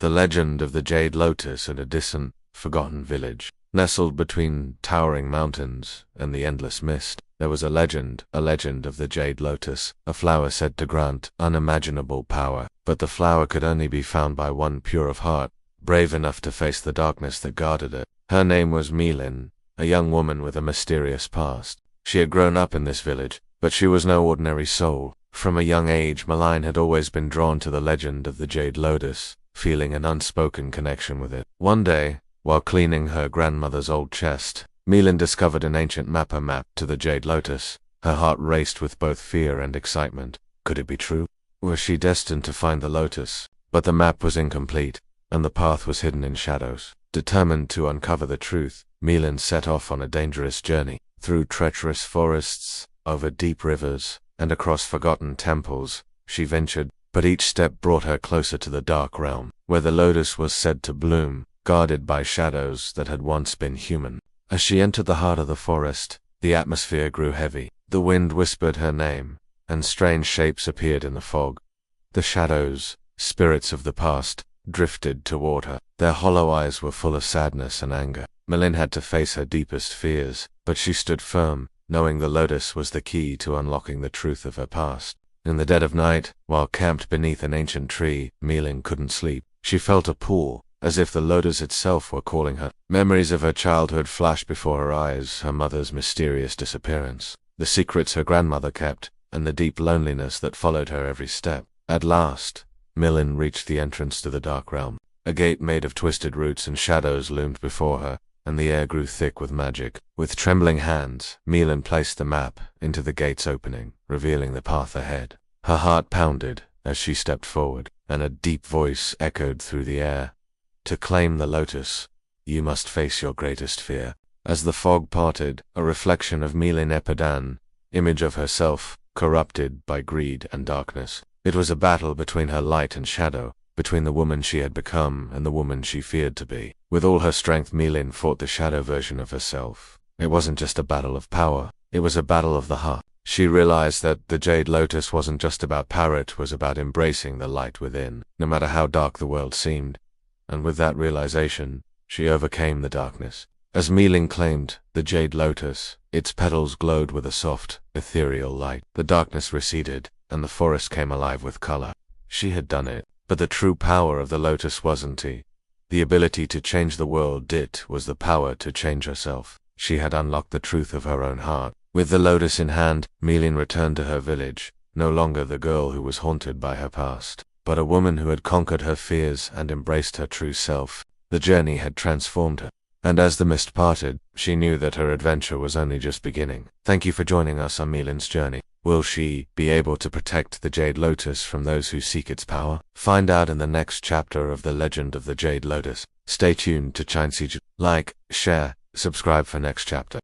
The legend of the Jade Lotus in a distant, forgotten village. Nestled between towering mountains and the endless mist, there was a legend of the Jade Lotus, a flower said to grant unimaginable power. But the flower could only be found by one pure of heart, brave enough to face the darkness that guarded it. Her name was Meilin, a young woman with a mysterious past. She had grown up in this village, but she was no ordinary soul. From a young age, Meilin had always been drawn to the legend of the Jade Lotus, feeling an unspoken connection with it. One day, while cleaning her grandmother's old chest, Meilin discovered an ancient map to the Jade Lotus. Her heart raced with both fear and excitement. Could it be true? Was she destined to find the lotus? But the map was incomplete, and the path was hidden in shadows. Determined to uncover the truth, Meilin set off on a dangerous journey. Through treacherous forests, over deep rivers, and across forgotten temples, she ventured, but each step brought her closer to the dark realm, where the lotus was said to bloom, guarded by shadows that had once been human. As she entered the heart of the forest, the atmosphere grew heavy. The wind whispered her name, and strange shapes appeared in the fog. The shadows, spirits of the past, drifted toward her. Their hollow eyes were full of sadness and anger. Meilin had to face her deepest fears, but she stood firm, knowing the lotus was the key to unlocking the truth of her past. In the dead of night, while camped beneath an ancient tree, Meilin couldn't sleep. She felt a pull, as if the lotus itself were calling her. Memories of her childhood flashed before her eyes, her mother's mysterious disappearance, the secrets her grandmother kept, and the deep loneliness that followed her every step. At last, Meilin reached the entrance to the dark realm. A gate made of twisted roots and shadows loomed before her, and the air grew thick with magic. With trembling hands, Meilin placed the map into the gate's opening, revealing the path ahead. Her heart pounded as she stepped forward, and a deep voice echoed through the air. To claim the lotus, you must face your greatest fear. As the fog parted, a reflection of Meilin Epidan, image of herself, corrupted by greed and darkness. It was a battle between her light and shadow, between the woman she had become and the woman she feared to be. With all her strength, Meilin fought the shadow version of herself. It wasn't just a battle of power, it was a battle of the heart. She realized that the Jade Lotus wasn't just about power, it was about embracing the light within, no matter how dark the world seemed. And with that realization, she overcame the darkness. As Meilin claimed the Jade Lotus, its petals glowed with a soft, ethereal light. The darkness receded, and the forest came alive with color. She had done it. But the true power of the lotus wasn't the ability to change the world. It was the power to change herself. She had unlocked the truth of her own heart. With the lotus in hand, Meilin returned to her village, no longer the girl who was haunted by her past, but a woman who had conquered her fears and embraced her true self. The journey had transformed her, and as the mist parted, she knew that her adventure was only just beginning. Thank you for joining us on Meilin's journey. Will she be able to protect the Jade Lotus from those who seek its power? Find out in the next chapter of the legend of the Jade Lotus. Stay tuned to Chine Siege. Like, share, subscribe for next chapter.